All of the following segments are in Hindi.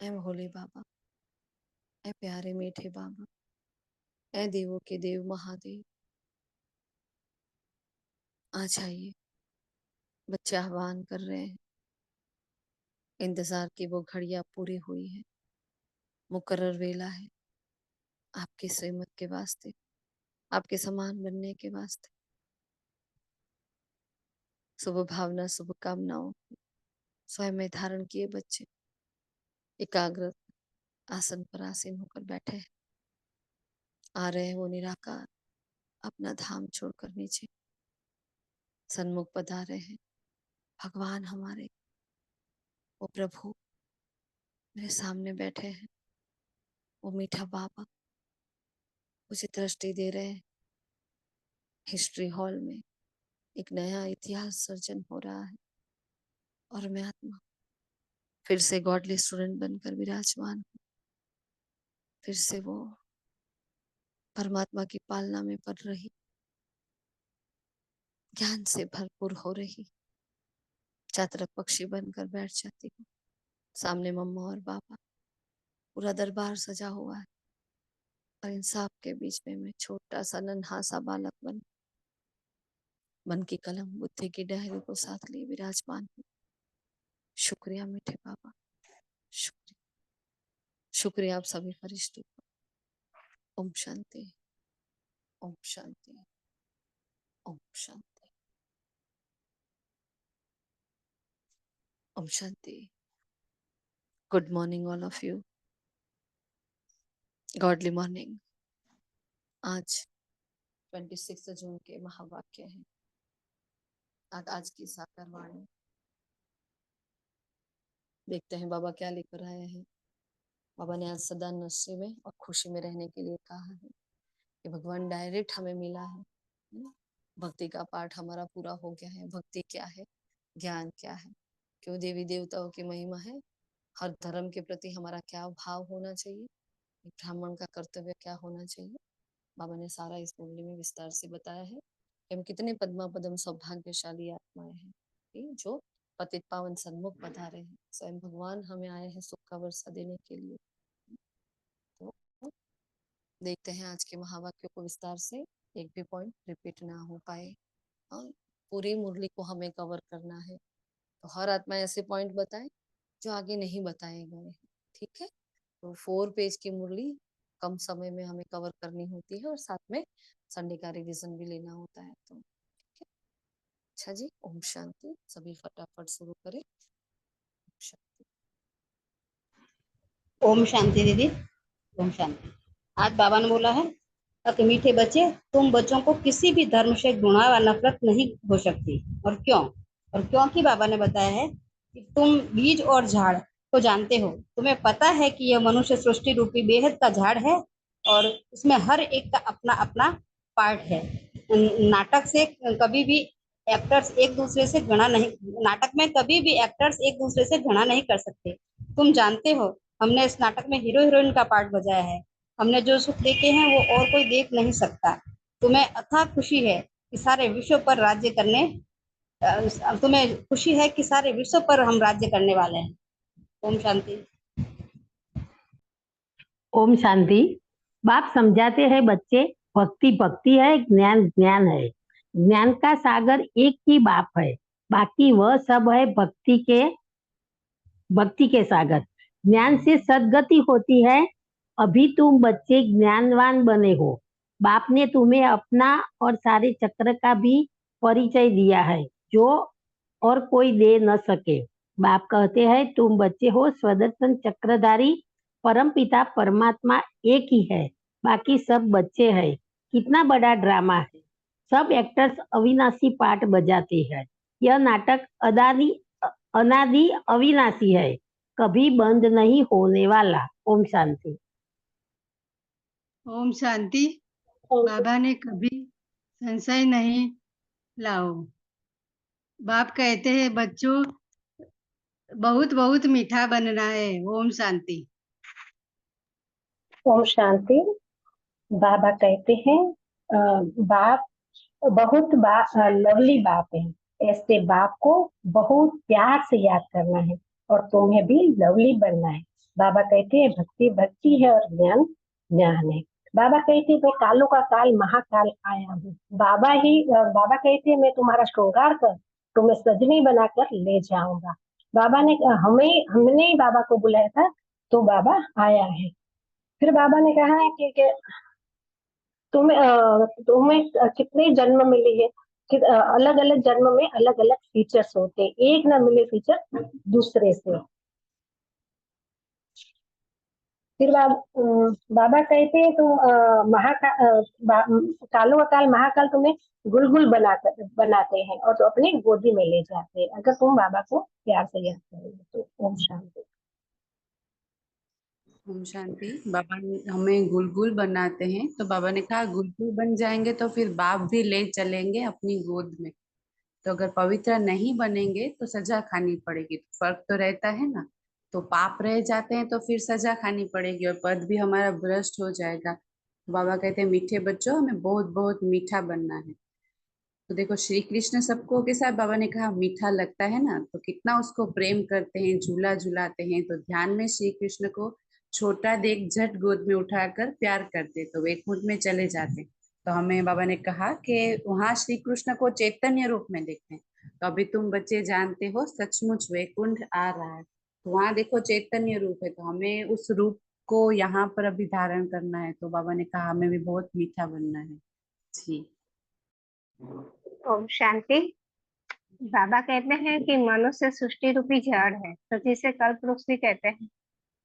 ऐ भोले बाबा, ऐ प्यारे मीठे बाबा, ऐ देवों के देव महादेव, आ जाइए। बच्चे आह्वान कर रहे हैं, इंतजार की वो घड़ियां पूरी हुई है, मुकर्रर वेला है आपकी श्रीमत के वास्ते, आपके समान बनने के वास्ते। शुभ भावना, शुभ कामनाओं स्वयं में धारण किए बच्चे एकाग्र आसन पर आसीन होकर बैठे हैं। आ रहे हैं वो निराकार अपना धाम छोड़कर नीचे, सन्मुख पधारे हैं भगवान हमारे, वो प्रभु मेरे सामने बैठे हैं, वो मीठा बाबा मुझे दृष्टि दे रहे हैं। हिस्ट्री हॉल में एक नया इतिहास सर्जन हो रहा है और मैं आत्मा फिर से गॉडली स्टूडेंट बनकर विराजमान हूँ। फिर से वो परमात्मा की पालना में पढ़ रही, ज्ञान से भरपूर हो रही, चातक पक्षी बनकर बैठ जाती हूँ। सामने मम्मा और पापा, पूरा दरबार सजा हुआ है और इन सब के बीच में मैं छोटा सा नन्हा सा बालक बन मन की कलम बुद्धि की डायरी को साथ लिए विराजमान हूँ। शुक्रिया मीठे बाबा, शुक्रिया, शुक्रिया आप सभी फरिश्तों का। ओम शांति, ओम शांति, ओम शांति, ओम शांति। Good morning all of you, godly morning. आज 26 जून के महावाक्य है। आज की साकार वाणी देखते हैं बाबा क्या लेकर आए हैं। बाबा ने आज सदा नशे में और खुशी में रहने के लिए कहा है कि भगवान डायरेक्ट हमें मिला है। भक्ति का पाठ हमारा पूरा हो गया है। भक्ति क्या है, ज्ञान क्या है, क्यों देवी देवताओं की महिमा है, हर धर्म के प्रति हमारा क्या भाव होना चाहिए, ब्राह्मण का कर्तव्य क्या होना चाहिए। बाबा ने सारा इस मुरली में विस्तार से बताया है कि हम कितने पद्मा पदम सौभाग्यशाली आत्माएं हैं जो पतित पावन सन्मुख पधारे हैं। स्वयं भगवान हमें आए हैं सुख का वर्षा देने के लिए। तो देखते हैं आज के महावाक्यों को विस्तार से, एक भी पॉइंट रिपीट ना हो पाए। हाँ, पूरी मुरली को हमें कवर करना है, तो हर आत्मा ऐसे पॉइंट बताए जो आगे नहीं बताए गए हैं। ठीक है, तो 4 पेज की मुरली कम समय में हमें कवर करनी होती है और साथ में संडे का रिवीजन भी लेना होता है। तो ठीक है, अच्छा जी, ओम शांति। सभी फटाफट शुरू करें। ओम शांति। ओम शांति दीदी, ओम शांति। आज बाबा ने बोला है कि मीठे बच्चे, तुम बच्चों को किसी भी धर्म से घृणा व नफरत नहीं हो सकती। और क्यों? और क्योंकि बाबा ने बताया है कि तुम बीज और झाड़ को जानते हो। तुम्हें पता है कि यह मनुष्य सृष्टि रूपी बेहद का झाड़ है और इसमें हर एक का अपना अपना पार्ट है। नाटक से कभी भी एक्टर्स एक दूसरे से घृणा नहीं, नाटक में कभी भी एक्टर्स एक दूसरे से घृणा नहीं कर सकते। तुम जानते हो, हमने इस नाटक में हीरो हीरोइन का पार्ट बजाया है। हमने जो सुख देखे हैं वो और कोई देख नहीं सकता। तुम्हें अथाह खुशी है कि सारे विश्व पर राज्य करने तुम्हें खुशी है कि सारे विश्व पर हम राज्य करने वाले हैं। ओम शांति। ओम शांति। बाप समझाते हैं बच्चे, भक्ति भक्ति है, ज्ञान ज्ञान है। ज्ञान का सागर एक ही बाप है, बाकी वह सब है भक्ति के सागर। ज्ञान से सद्गति होती है। अभी तुम बच्चे ज्ञानवान बने हो। बाप ने तुम्हें अपना और सारे चक्र का भी परिचय दिया है जो और कोई दे न सके। बाप कहते हैं तुम बच्चे हो स्वदर्शन चक्रधारी, परम पिता परमात्मा एक ही है, बाकी सब बच्चे हैं। कितना बड़ा ड्रामा है, सब एक्टर्स अविनाशी पार्ट बजाते हैं। यह नाटक अनादि अविनाशी है, कभी बंद नहीं होने वाला। ओम शांति। ओम शांति। बाबा ने कभी संशय नहीं लाओ। बाप कहते हैं बच्चों बहुत बहुत मीठा बनना है। ओम शांति। ओम शांति। बाबा कहते हैं बाप बहुत लवली बाप है, ऐसे बाप को बहुत प्यार से याद करना है और तुम्हें भी लवली बनना है। बाबा कहते हैं भक्ति भक्ति है और ज्ञान ज्ञान है। बाबा कहते हैं मैं कालों का काल महाकाल आया हूँ। बाबा कहते हैं मैं तुम्हारा श्रृंगार कर तुम्हें सजनी बनाकर ले जाऊंगा। बाबा ने हमने ही बाबा को बुलाया था तो बाबा आया है। फिर बाबा ने कहा है कि तुम्हें कितने जन्म मिले हैं कि अलग अलग जन्म में अलग अलग फीचर्स होते हैं, एक ना मिले फीचर दूसरे से। फिर बाबा कहते हैं तुम कालो का काल महाकाल तुम्हें गुलगुल बनाते हैं और तो अपनी गोदी में ले जाते हैं अगर तुम बाबा को प्यार से याद करोगे तो। ओम शांति। ओम शांति। बाबा हमें गुलगुल बनाते हैं, तो बाबा ने कहा गुलगुल बन जाएंगे तो फिर बाप भी ले चलेंगे अपनी गोद में। तो अगर पवित्र नहीं बनेंगे तो सजा खानी पड़ेगी। तो फर्क तो रहता है ना। तो पाप रह जाते हैं तो फिर सजा खानी पड़ेगी और पद भी हमारा भ्रष्ट हो जाएगा। तो बाबा कहते हैं मीठे बच्चों हमें बहुत बहुत मीठा बनना है। तो देखो श्री कृष्ण सबको के साथ बाबा ने कहा मीठा लगता है ना, तो कितना उसको प्रेम करते हैं, झूला झुलाते हैं। तो ध्यान में श्री कृष्ण को छोटा देख झट गोद में उठाकर प्यार करते तो वैकुंठ में चले जाते। तो हमें बाबा ने कहा कि वहां श्री कृष्ण को चैतन्य रूप में देखते हैं। तो अभी तुम बच्चे जानते हो सचमुच वैकुंठ आ रहा है, तो वहां देखो चैतन्य रूप है, तो हमें उस रूप को यहाँ पर अभी धारण करना है। तो बाबा ने कहा हमें भी बहुत मीठा बनना है जी। ओम शांति। बाबा कहते हैं कि मनुष्य सृष्टि रूपी जड़ है, तो जिसे कल्प वृक्ष भी कहते हैं,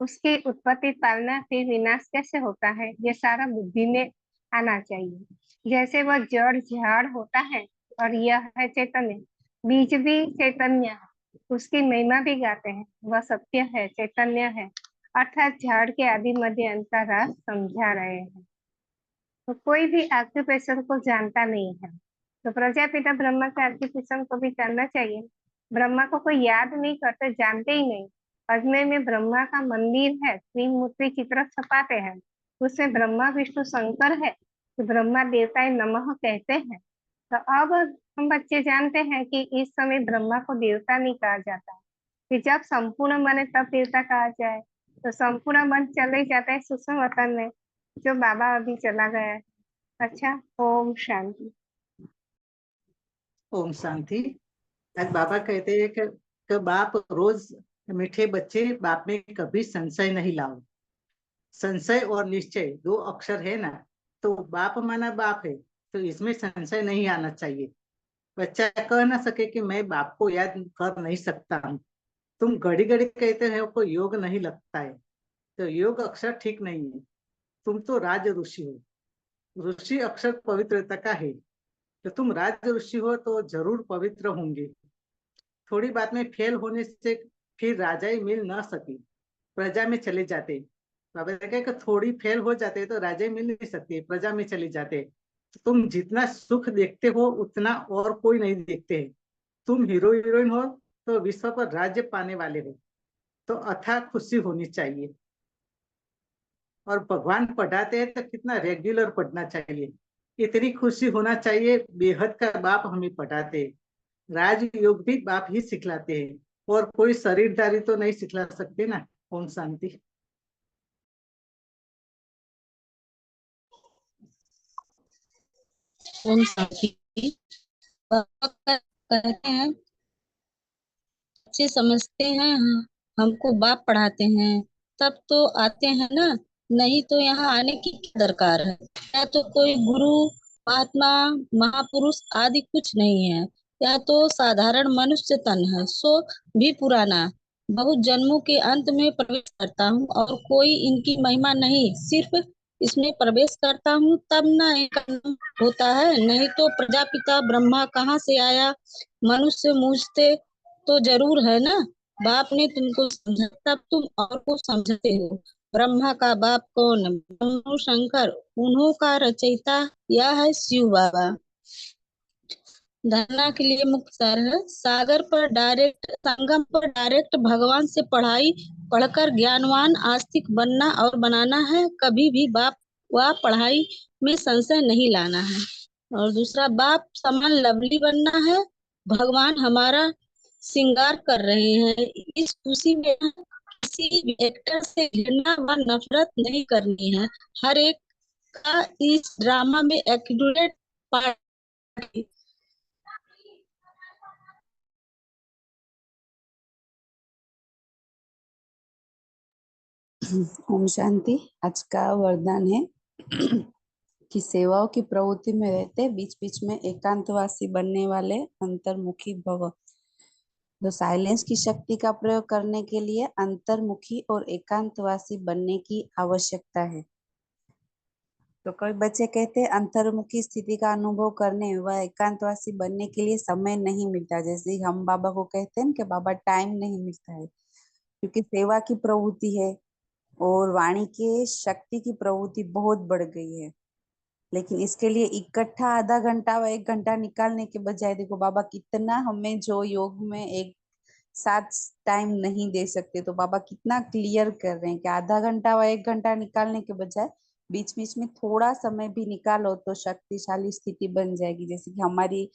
उसकी उत्पत्ति पालना फिर विनाश कैसे होता है, ये सारा बुद्धि में आना चाहिए। जैसे वह जड़ झाड़ होता है और यह है चैतन्य, बीज भी चैतन्य है, उसकी महिमा भी गाते हैं। वह सत्य है, चैतन्य है, अर्थात झाड़ के आदि मध्य अंतर राज समझा रहे हैं। तो कोई भी ऑक्यूपेशन को जानता नहीं है, तो प्रजापिता ब्रह्मा के ऑक्यूपेशन को भी जानना चाहिए। ब्रह्मा को कोई याद नहीं करते, जानते ही नहीं। अजमेर में ब्रह्मा का मंदिर है, त्रिमूर्ति चित्र छपाते हैं, उसमें ब्रह्मा विष्णु शंकर है, तो ब्रह्मा देवताए नमः कहते हैं। तो अब हम बच्चे जानते हैं कि इस समय ब्रह्मा को देवता नहीं कहा जाता, कि जब संपूर्ण बने तब देवता कहा जाए। तो संपूर्ण मन चले जाता है सूक्ष्म वतन में, जो बाबा अभी चला गया है। अच्छा, ओम शांति। ओम शांति। आज बाबा कहते हैं कि बाप रोज मीठे बच्चे बाप में कभी संशय नहीं लाओ। संशय और निश्चय दो अक्षर है ना, तो बाप माना बाप है, तो इसमें संशय नहीं आना चाहिए। बच्चा कह ना सके कि मैं बाप को याद कर नहीं सकता हूँ। तुम घड़ी घड़ी कहते हो को योग नहीं लगता है, तो योग अक्षर ठीक नहीं है। तुम तो राज ऋषि हो, ऋषि अक्षर पवित्रता का है, तो तुम राज ऋषि हो तो जरूर पवित्र होंगे। थोड़ी बात में फेल होने से फिर राजाई मिल न सकी, प्रजा में चले जाते। बाबा ने कहा कि थोड़ी फेल हो जाते तो राजाई मिल नहीं सकती, प्रजा में चले जाते। तो तुम जितना सुख देखते हो उतना और कोई नहीं देखते है। तुम हीरो हीरोइन हो तो विश्व पर राज्य पाने वाले हो, तो अथाह खुशी होनी चाहिए। और भगवान पढ़ाते हैं तो कितना रेगुलर पढ़ना चाहिए, इतनी खुशी होना चाहिए। बेहद का बाप हमें पढ़ाते हैं, राजयोग भी बाप ही सिखलाते हैं, और कोई शरीरदारी तो नहीं सिखला सकते ना। ओम शांति। ओम शांति। बाबा कहते हैं बच्चे समझते हैं हमको बाप पढ़ाते हैं, तब तो आते हैं ना, नहीं तो यहाँ आने की क्या दरकार है। या तो कोई गुरु महात्मा महापुरुष आदि कुछ नहीं है, या तो साधारण मनुष्य तन है, सो भी पुराना। बहुत जन्मों के अंत में प्रवेश करता हूँ और कोई इनकी महिमा नहीं, सिर्फ इसमें प्रवेश करता हूँ तब ना इनका नाम होता है। नहीं तो प्रजापिता ब्रह्मा कहाँ से आया, मनुष्य मूझते तो जरूर है ना। बाप ने तुमको समझा तब तुम और को समझते हो। ब्रह्मा का बाप कौन, ब्रह्मा शंकर, उन्हों का रचयिता यह है शिव बाबा। धरना के लिए मुख्य सार है, सागर पर डायरेक्ट, संगम पर डायरेक्ट भगवान से पढ़ाई पढ़कर ज्ञानवान आस्तिक बनना और बनाना है। कभी भी बाप व पढ़ाई में संशय नहीं लाना है। और दूसरा, बाप समान लवली बनना है। भगवान हमारा श्रृंगार कर रहे हैं, इस खुशी में किसी भी एक्टर से घृणा व नफरत नहीं करनी है। हर एक का इस ड्रामा में एक्यूरेट पार्ट है। ओम शांति। आज का वरदान है कि सेवाओं की प्रवृत्ति में रहते बीच बीच में एकांतवासी बनने वाले अंतर्मुखी भव। तो साइलेंस की शक्ति का प्रयोग करने के लिए अंतर्मुखी और एकांतवासी बनने की आवश्यकता है। तो कई बच्चे कहते हैं अंतर्मुखी स्थिति का अनुभव करने व एकांतवासी बनने के लिए समय नहीं मिलता। जैसे हम बाबा को कहते हैं कि बाबा टाइम नहीं मिलता है, क्योंकि सेवा की प्रवृत्ति है और वाणी की शक्ति की प्रवृत्ति बहुत बढ़ गई है। लेकिन इसके लिए इकट्ठा आधा घंटा व 1 घंटा निकालने के बजाय देखो बाबा कितना हमें जो योग में एक साथ टाइम नहीं दे सकते, तो बाबा कितना क्लियर कर रहे हैं कि आधा घंटा व 1 घंटा निकालने के बजाय बीच बीच में थोड़ा समय भी निकालो तो शक्तिशाली स्थिति बन जाएगी। जैसे कि हमारी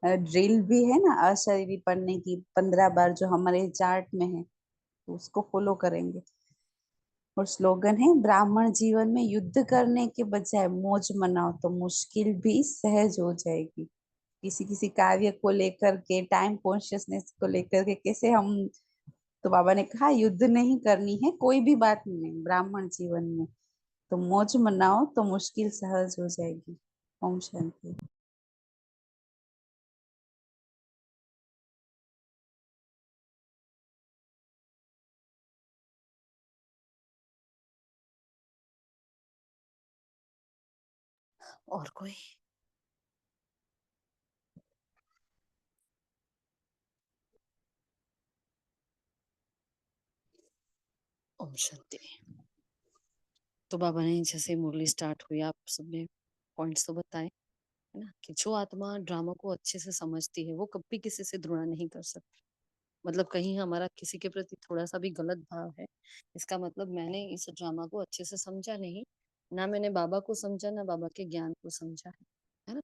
ड्रिल भी है ना अशरीरी पढ़ने की 15 बार, जो हमारे चार्ट में है, तो उसको फॉलो करेंगे। और स्लोगन है ब्राह्मण जीवन में युद्ध करने के बजाय मौज मनाओ तो मुश्किल भी सहज हो जाएगी। किसी किसी कार्य को लेकर के टाइम कॉन्शियसनेस को लेकर के कैसे हम, तो बाबा ने कहा युद्ध नहीं करनी है कोई भी बात नहीं ब्राह्मण जीवन में, तो मौज मनाओ तो मुश्किल सहज हो जाएगी। ओम शांति। और कोई? ओम शांति। तो बाबा ने जैसे मुरली स्टार्ट हुई, आप सबने पॉइंट्स तो बताए है ना, कि जो आत्मा ड्रामा को अच्छे से समझती है वो कभी किसी से घृणा नहीं कर सकती। मतलब कहीं हमारा किसी के प्रति थोड़ा सा भी गलत भाव है, इसका मतलब मैंने इस ड्रामा को अच्छे से समझा नहीं, ना मैंने बाबा को समझा, ना बाबा के ज्ञान को समझा है ना।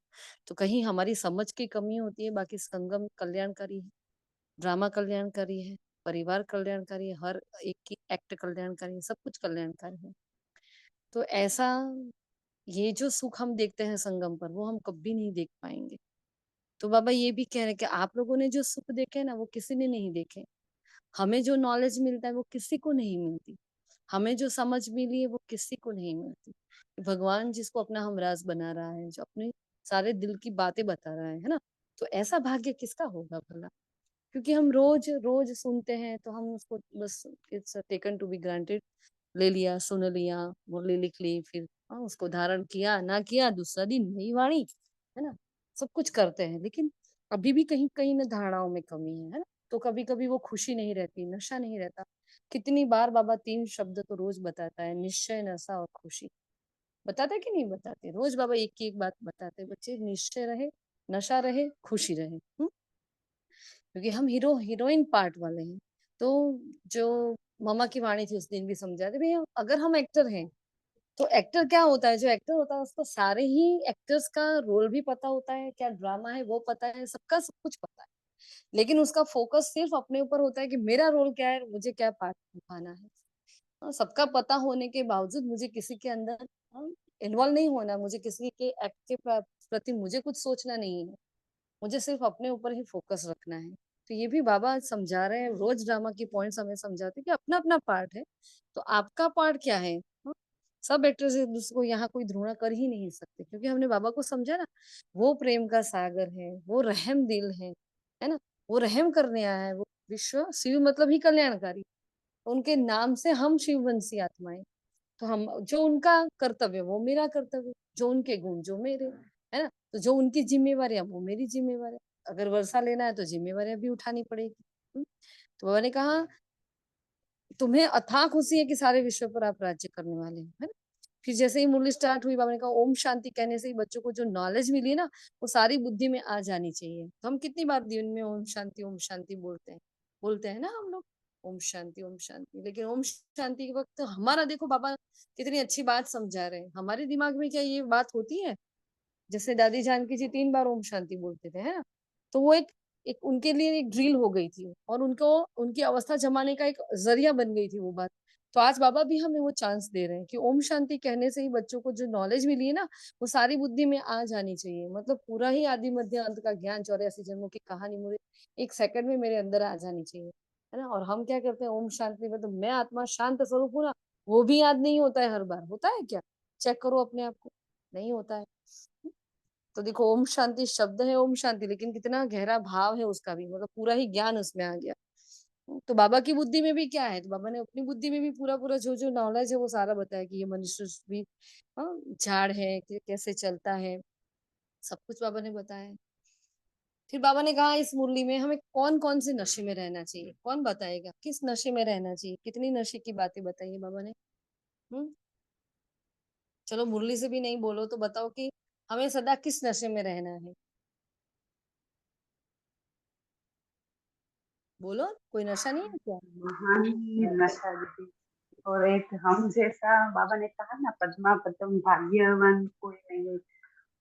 तो कहीं हमारी समझ की कमी होती है। बाकी संगम कल्याणकारी है, ड्रामा कल्याणकारी है, परिवार कल्याणकारी है, हर एक की एक्ट कल्याणकारी है, सब कुछ कल्याणकारी है। तो ऐसा ये जो सुख हम देखते हैं संगम पर, वो हम कभी नहीं देख पाएंगे। तो बाबा ये भी कह रहे हैं कि आप लोगों ने जो सुख देखे ना वो किसी ने नहीं देखे। हमें जो नॉलेज मिलता है वो किसी को नहीं मिलती। हमें जो समझ मिली है वो किसी को नहीं मिलती। भगवान जिसको अपना हमराज बना रहा है, जो अपने सारे दिल की बातें बता रहा है ना, तो ऐसा भाग्य किसका होगा भला। क्योंकि हम रोज रोज सुनते हैं तो हम उसको बस it's taken to be granted, ले लिया, सुन लिया, मुरली लिख ली, फिर उसको धारण किया ना किया, दूसरा दिन नई वाणी, है ना। सब कुछ करते हैं, लेकिन अभी भी कहीं कहीं ना धारणाओं में कमी है ना। तो कभी कभी वो खुशी नहीं रहती, नशा नहीं रहता। कितनी बार बाबा 3 शब्द तो रोज बताता है, निश्चय, नशा और खुशी। बताते है कि नहीं बताते? रोज बाबा एक की एक बात बताते हैं, बच्चे निश्चय रहे, नशा रहे, खुशी रहे। क्योंकि हम हीरो हीरोइन पार्ट वाले हैं। तो जो मामा की वाणी थी उस दिन भी समझाते भैया, अगर हम एक्टर हैं तो एक्टर क्या होता है, जो एक्टर होता है उसको सारे ही एक्टर्स का रोल भी पता होता है, क्या ड्रामा है वो पता है, सबका सब कुछ पता है। लेकिन उसका फोकस सिर्फ अपने ऊपर होता है कि मेरा रोल क्या है, मुझे क्या पार्ट निभाना है। सबका पता होने के बावजूद मुझे किसी के अंदर इन्वॉल्व नहीं होना, मुझे किसी के एक्ट के प्रति मुझे कुछ सोचना नहीं है, मुझे सिर्फ अपने ऊपर ही फोकस रखना है। तो ये भी बाबा समझा रहे हैं, रोज ड्रामा की पॉइंट्स हमें समझाते हैं कि अपना अपना पार्ट है, तो आपका पार्ट क्या है। सब एक्टर से दूसरे को यहाँ कोई ध्रुवना कर ही नहीं सकते, क्योंकि हमने बाबा को समझा ना, वो प्रेम का सागर है, वो रहम दिल है ना, वो रहम करने आया है, वो विश्व शिव मतलब ही कल्याणकारी। तो उनके नाम से हम शिववंशी आत्माएं, तो हम जो उनका कर्तव्य वो मेरा कर्तव्य, जो उनके गुण जो मेरे, है ना। तो जो उनकी जिम्मेवारी वो मेरी जिम्मेवारी। अगर वर्षा लेना है तो जिम्मेवारियां भी उठानी पड़ेगी। तो बाबा ने कहा तुम्हें अथाह खुशी है कि सारे विश्व पर आप राज्य करने वाले हैं, है ना। फिर जैसे ही मुरली स्टार्ट हुई, बाबा ने कहा ओम शांति कहने से ही बच्चों को जो नॉलेज मिली है ना, वो सारी बुद्धि में आ जानी चाहिए। तो हम कितनी बार दिन में ओम शांति बोलते हैं ना हम लोग, ओम शांति। लेकिन ओम शांति के वक्त हमारा देखो बाबा कितनी अच्छी बात समझा रहे हैं। हमारे दिमाग में क्या ये बात होती है? जैसे दादी जानकी जी 3 बार ओम शांति बोलते थे, है ना। तो वो एक एक उनके लिए एक ड्रिल हो गई थी और उनको उनकी अवस्था जमाने का एक जरिया बन गई थी वो बात। तो आज बाबा भी हमें वो चांस दे रहे हैं कि ओम शांति कहने से ही बच्चों को जो नॉलेज मिली है ना, वो सारी बुद्धि में आ जानी चाहिए। मतलब पूरा ही आदि मध्य अंत का ज्ञान 84 जन्मों की कहानी मुझे 1 सेकंड में मेरे अंदर आ जानी चाहिए, है ना। और हम क्या करते हैं ओम शांति में, तो मैं आत्मा शांत स्वरूप हूँ ना, वो भी याद नहीं होता है। हर बार होता है क्या? चेक करो अपने आप को, नहीं होता है। तो देखो ओम शांति शब्द है ओम शांति, लेकिन कितना गहरा भाव है उसका भी, मतलब पूरा ही ज्ञान उसमें आ गया। तो बाबा की बुद्धि में भी क्या है, तो बाबा ने अपनी बुद्धि में भी पूरा पूरा जो जो नॉलेज है वो सारा बताया कि ये मनुष्य भी झाड़ है कि कैसे चलता है, सब कुछ बाबा ने बताया। फिर बाबा ने कहा इस मुरली में हमें कौन कौन से नशे में रहना चाहिए, कौन बताएगा किस नशे में रहना चाहिए, कितनी नशे की बातें बताई है बाबा ने। हम्म चलो मुरली से भी नहीं बोलो तो बताओ कि हमें सदा किस नशे में रहना है। बोलो, कोई नशा नहीं है क्या? महान नशा दीदी। और एक हम जैसा बाबा ने कहा ना, पद्मा पदम भाग्यवान कोई नहीं,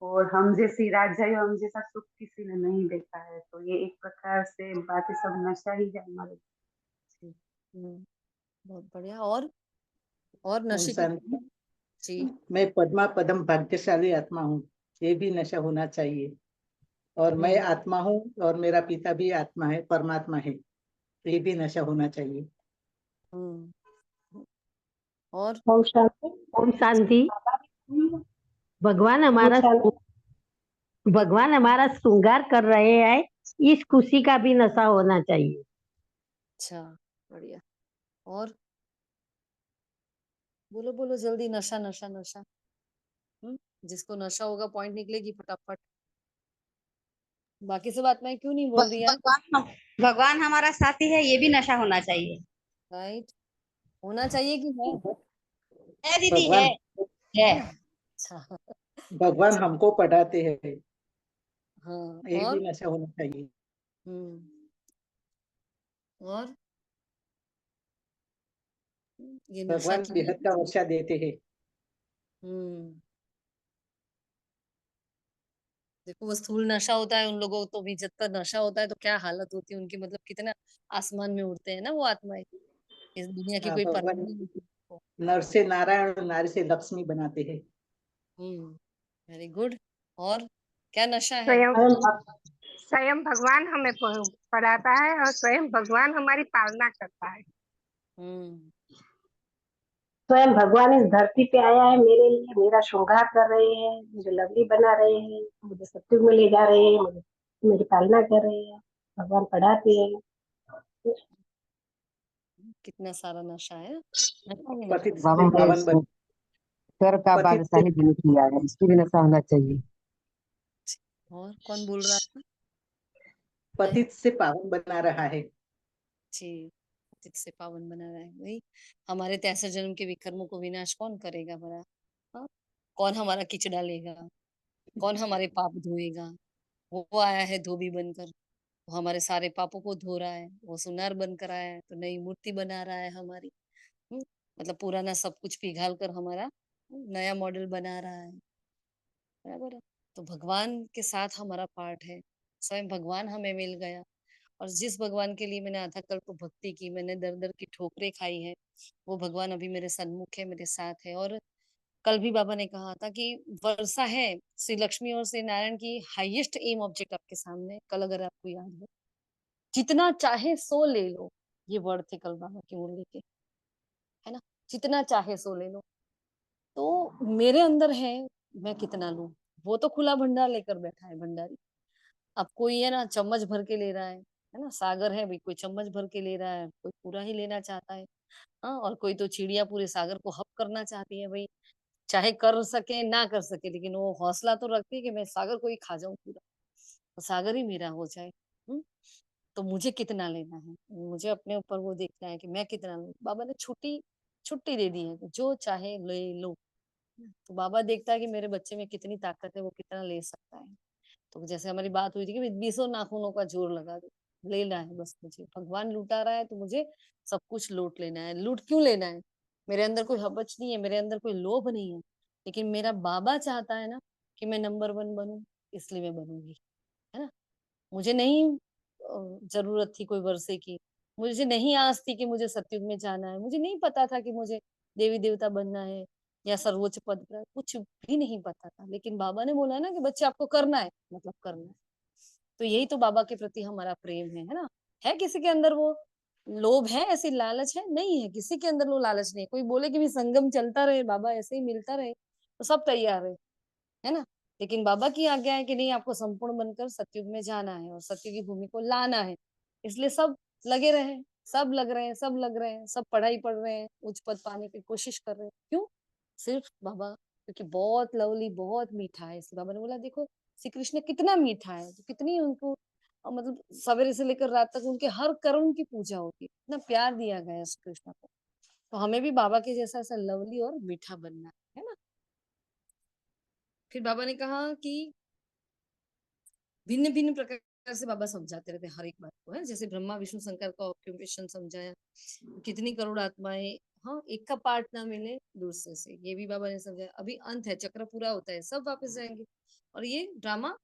और हम जैसी राजा हम जैसा सुख किसी ने नहीं देखा है। तो ये एक प्रकार से बाकी सब नशा ही है हमारे। हम्म बहुत बढ़िया। और ओम नशे की शांति। जी। मैं पद्मा पदम भाग्यशाली आत्मा हूँ, ये भी नशा होना चाहिए। और मैं हम्म आत्मा हूँ और मेरा पिता भी आत्मा है, परमात्मा है, ये भी नशा होना चाहिए। हम्म और ओम शांति। ओम शांति। भगवान ओम हमारा शांति। भगवान हमारा श्रृंगार कर रहे हैं, इस खुशी का भी नशा होना चाहिए। अच्छा, बढ़िया। और बोलो बोलो जल्दी, नशा नशा नशा। जिसको नशा होगा पॉइंट निकलेगी फटाफट। बाकी सब आत्माएं क्यों नहीं बोल रही यार? भगवान हमारा साथी है, ये भी नशा होना चाहिए। राइट, होना चाहिए कि है दीदी, भगवान है। है ना? अच्छा। भगवान हमको पढ़ाते हैं, हाँ ये भी और नशा होना चाहिए। हम्म और ये नशा भगवान क्या है? बेहद का वर्षा देते हैं। हम्म देखो वो स्थूल नशा होता है उन लोगों को, तो भी जब तक नशा होता है तो क्या हालत होती है उनकी, मतलब कितना आसमान में उड़ते हैं ना वो आत्माएं। इस दुनिया की कोई परवाह भगवान नहीं होती उनको। नर से नारायण और नारी से लक्ष्मी बनाते हैं। Very good. और क्या नशा है? स्वयं स्वयं भगवान हमें पढ़ाता है और स्वयं भगवान हमारी पालना करता है। हम्म स्वयं भगवान इस धरती पे आया है मेरे लिए, मेरा श्रृंगार कर रहे हैं, मुझे लवली बना रहे हैं, मुझे सत्युग में ले जा रहे हैं, मुझे मेरी पालना कर रहे हैं। भगवान पढ़ाते हैं। कितना सारा नशा है, नशा ही नशा पतित है। से बाबा ने पावन बन सर का पतित से बादशाही दिल किया है, इसकी भी नशा होना चाहिए। और कौन बोल रहा था? पतित से पावन बना रहा है। जी, पतित से पावन बना रहा है वही। हमारे 63 जन्म के विकर्मों को विनाश कौन करेगा भला? हाँ? कौन हमारा किचड़ा लेगा, कौन हमारे पाप धोएगा? वो आया है धोबी बनकर, वो हमारे सारे पापों को धो रहा है। वो सुनार बनकर आया है तो नई मूर्ति बना रहा है हमारी। हम्म, मतलब पुराना सब कुछ पिघाल कर हमारा नया मॉडल बना रहा है। बराबर है। तो भगवान के साथ हमारा पार्ट है, स्वयं भगवान हमें मिल गया। और जिस भगवान के लिए मैंने आधा कल्प भक्ति की, मैंने दर दर की ठोकरें खाई है, वो भगवान अभी मेरे सन्मुख है, मेरे साथ है। और कल भी बाबा ने कहा था कि वर्षा है श्री लक्ष्मी और श्री नारायण की हाईएस्ट एम ऑब्जेक्ट आपके सामने। कल अगर आपको याद हो, जितना चाहे सो ले लो, ये वर्ड थे कल बाबा की मुरली के, है ना। जितना चाहे सो ले लो। तो मेरे अंदर है, मैं कितना लूं। वो तो खुला भंडार लेकर बैठा है भंडारी। अब कोई है ना चम्मच भर के ले रहा है ना। सागर है भाई, कोई चम्मच भर के ले रहा है, कोई पूरा ही लेना चाहता है। हाँ, और कोई तो चिड़िया पूरे सागर को हप करना चाहती है भाई। चाहे कर सके ना कर सके, लेकिन वो हौसला तो रखती है कि मैं सागर को ही खा जाऊं पूरा, तो सागर ही मेरा हो जाए। हम्म तो मुझे कितना लेना है, मुझे अपने ऊपर वो देखना है कि मैं कितना लूं। बाबा ने छुट्टी छुट्टी दे दी है कि जो चाहे ले लो। तो बाबा देखता है कि मेरे बच्चे में कितनी ताकत है, वो कितना ले सकता है। तो जैसे हमारी बात हुई थी कि 20 नाखूनों का जोर लगा दो, लेना है बस मुझे। भगवान लुटा रहा है तो मुझे सब कुछ लूट लेना है। लूट क्यों लेना है? मेरे अंदर कोई हबच नहीं है, मेरे अंदर कोई लोभ नहीं है, लेकिन मेरा बाबा चाहता है ना कि मैं नंबर 1 बनूं, इसलिए मैं बनूंगी, है ना। मुझे नहीं जरूरत थी कोई वर्षे की, मुझे नहीं आस थी कि मुझे सतयुग में जाना है, मुझे नहीं पता था कि मुझे देवी देवता बनना है या सर्वोच्च पद पर, कुछ भी नहीं पता था। लेकिन बाबा ने बोला ना कि बच्चे आपको करना है, मतलब करना है। तो यही तो बाबा के प्रति हमारा प्रेम है ना? है किसी के अंदर वो लोभ है, ऐसी लालच है? नहीं है, किसी के अंदर वो लालच नहीं है। कोई बोले कि भी संगम चलता रहे, बाबा ऐसे ही मिलता रहे, तो सब तैयार है ना? लेकिन बाबा की आज्ञा है कि नहीं, आपको संपूर्ण बनकर सतयुग में जाना है और सतयुग की भूमि को लाना है। इसलिए सब लगे रहे, सब लग रहे हैं, सब लग रहे हैं, सब पढ़ाई पढ़ रहे हैं, उच्च पद पाने की कोशिश कर रहे हैं। क्यों? सिर्फ बाबा, क्योंकि बहुत लवली, बहुत मीठा है। इसलिए बाबा ने बोला देखो श्री कृष्ण कितना मीठा है, तो कितनी उनको मतलब सवेरे से लेकर रात तक उनके हर कर्म की पूजा होती है, इतना प्यार दिया गया है श्री कृष्ण को। तो हमें भी बाबा के जैसा ऐसा लवली और मीठा बनना है ना? फिर बाबा ने कहा कि भिन्न भिन्न प्रकार से बाबा समझाते रहते हैं हर एक बात को, है जैसे ब्रह्मा विष्णु शंकर का ऑक्यूपेशन समझाया, कितनी करोड़ आत्माएं, हाँ एक का पार्ट ना मिले दूसरे से, ये भी बाबा ने समझाया। अभी अंत है, चक्र पूरा होता है, सब वापस जाएंगे और ये ड्रामा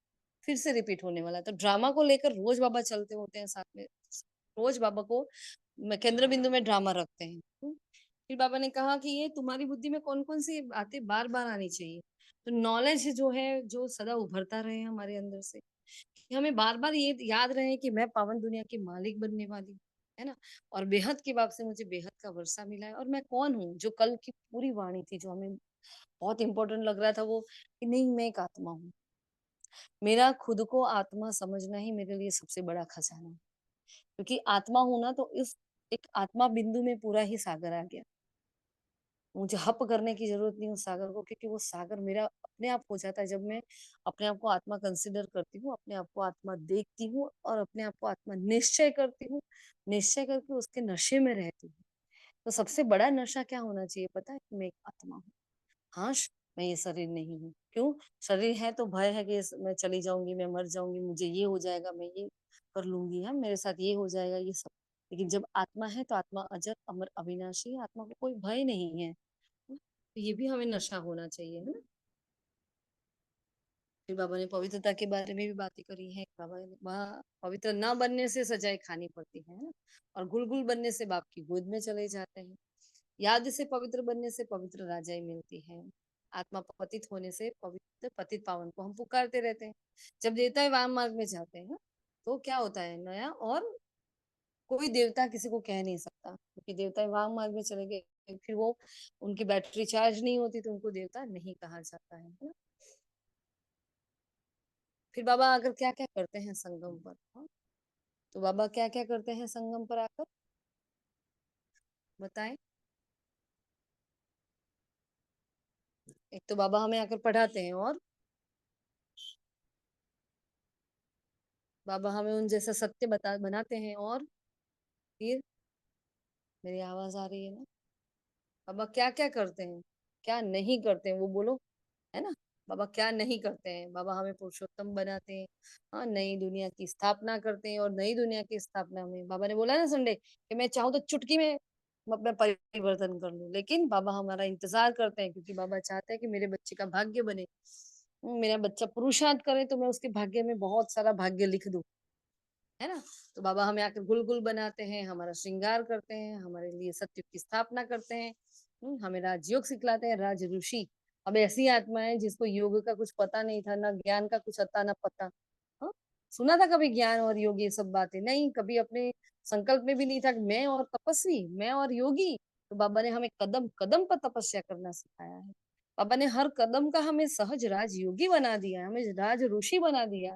फिर से रिपीट होने वाला है। तो ड्रामा को लेकर रोज बाबा चलते होते हैं साथ में, रोज बाबा को केंद्र बिंदु में ड्रामा रखते हैं। फिर बाबा ने कहा कि ये तुम्हारी बुद्धि में कौन कौन सी बातें बार बार आनी चाहिए। तो नॉलेज जो है, जो सदा उभरता रहे हमारे अंदर से, कि हमें बार बार ये याद रहे कि मैं पावन दुनिया की मालिक बनने वाली हूँ, है ना? और बेहद के बाप से मुझे बेहद का वर्षा मिला है, और मैं कौन हूँ, जो कल की पूरी वाणी थी, जो हमें बहुत इंपॉर्टेंट लग रहा था वो, कि नहीं मैं एक आत्मा हूँ। मेरा खुद को आत्मा समझना ही मेरे लिए सबसे बड़ा खजाना है, क्योंकि आत्मा हूं ना, तो इस एक आत्मा बिंदु में पूरा ही सागर आ गया। मुझे हप करने की जरूरत नहीं उस सागर को, क्योंकि वो सागर मेरा अपने आप हो जाता है जब मैं अपने आप को आत्मा कंसिडर करती हूँ, अपने आप को आत्मा देखती हूँ और अपने आप को आत्मा निश्चय करती हूँ, निश्चय करके उसके नशे में रहती हूँ। तो सबसे बड़ा नशा क्या होना चाहिए पता है? कि मैं एक आत्मा हूँ। हाँ, मैं ये शरीर नहीं हूँ। क्यों? शरीर है तो भय है कि मैं चली जाऊंगी, मैं मर जाऊंगी, मुझे ये हो जाएगा, मैं ये कर लूंगी, है मेरे साथ ये हो जाएगा, ये सब। लेकिन जब आत्मा है तो आत्मा अजर अमर अविनाशी है, आत्मा को कोई भय नहीं है। तो ये भी हमें नशा होना चाहिए, है ना? फिर बाबा ने पवित्रता के बारे में भी बातें करी है। बाबा ने वहाँ पवित्र न बनने से सजाएं खानी पड़ती है ना? और गुलगुल बनने से बाप की गोद में चले जाते हैं। याद से पवित्र बनने से पवित्र राजाई मिलती है। आत्मा पतित होने से पवित्र पतित पावन को हम पुकारते रहते हैं। जब देवता वाम मार्ग में जाते हैं ना, तो क्या होता है नया, और कोई देवता किसी को कह नहीं सकता, क्योंकि देवता वाम मार्ग में चले गए, फिर वो उनकी बैटरी चार्ज नहीं होती, तो उनको देवता नहीं कहा जाता है ना? फिर बाबा आकर क्या क्या करते हैं संगम पर, हाँ? तो बाबा क्या क्या करते हैं संगम पर आकर, बताएं। एक तो बाबा हमें आकर पढ़ाते हैं, और बाबा हमें उन जैसा सत्य बनाते हैं, और फिर मेरी आवाज आ रही है ना? बाबा क्या क्या करते हैं, क्या नहीं करते हैं, वो बोलो, है ना? बाबा क्या नहीं करते हैं? बाबा हमें पुरुषोत्तम बनाते हैं, हाँ, नई दुनिया की स्थापना करते हैं। और नई दुनिया की स्थापना में बाबा ने बोला ना संडे, कि मैं चाहूँ तो चुटकी में अपना परिवर्तन कर लूं, लेकिन बाबा हमारा इंतजार करते हैं, क्योंकि बाबा चाहते हैं कि मेरे बच्चे का भाग्य बने। मेरा बच्चा पुरुषार्थ करे तो मैं उसके भाग्य में बहुत सारा भाग्य लिख दूं, है ना? तो बाबा हमें आकर गुल बनाते हैं, हमारा श्रृंगार करते हैं, हमारे लिए सत्य की स्थापना करते हैं, हमें राजयोग सिखलाते हैं, राज ऋषि। अब ऐसी आत्मा है जिसको योग का कुछ पता नहीं था, ना ज्ञान का कुछ अता ना पता, हाँ? सुना था कभी ज्ञान और योग ये सब बातें? नहीं, कभी अपने संकल्प में भी नहीं था कि मैं और तपस्वी, मैं और योगी। तो बाबा ने हमें कदम कदम पर तपस्या करना सिखाया है। बाबा ने हर कदम का हमें सहज राज योगी बना दिया, हमें राज ऋषि बना दिया।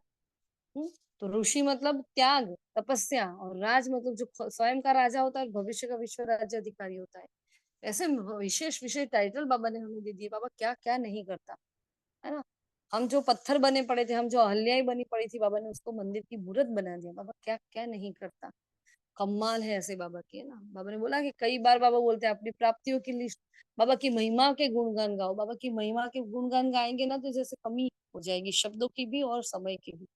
हम्म, तो ऋषि मतलब त्याग, तपस्या, और राज मतलब जो स्वयं का राजा होता है, भविष्य का विश्व राज्य अधिकारी होता है। ऐसे विशेष विशेष टाइटल बाबा ने हमें दे दिए। बाबा क्या क्या नहीं करता, है ना? हम जो पत्थर बने पड़े थे, हम जो अहल्याई बनी पड़ी थी, बाबा ने उसको मंदिर की मूर्त बना दिया। बाबा क्या क्या नहीं करता, कमाल है ऐसे बाबा की, है ना? बाबा ने बोला कि कई बार बाबा बोलते हैं अपनी प्राप्तियों की लिस्ट, बाबा की महिमा के गुणगान गाओ। बाबा की महिमा के गुणगान गाएंगे ना, तो जैसे कमी हो जाएगी शब्दों की भी और समय की भी।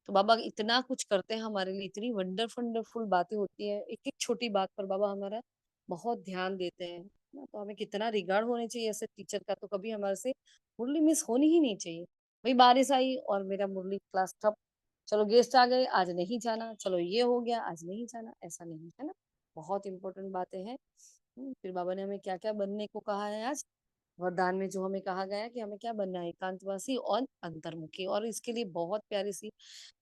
तो बाबा इतना कुछ करते हैं हमारे लिए, इतनी वंडरफुल बातें होती है, एक एक छोटी बात पर बाबा हमारा बहुत ध्यान देते हैं ना। तो हमें कितना रिगार्ड होने चाहिए ऐसे टीचर का, तो कभी हमारे से मुरली मिस होनी ही नहीं चाहिए। भाई बारिश आई और मेरा मुरली क्लास ठप, चलो गेस्ट आ गए, आज नहीं जाना, चलो ये हो गया, आज नहीं जाना, ऐसा नहीं है ना। बहुत इंपॉर्टेंट बातें हैं। फिर बाबा ने हमें क्या क्या बनने को कहा है आज वरदान में, जो हमें कहा गया है कि हमें क्या बनना है, एकांतवासी और अंतर्मुखी। और इसके लिए बहुत प्यारी सी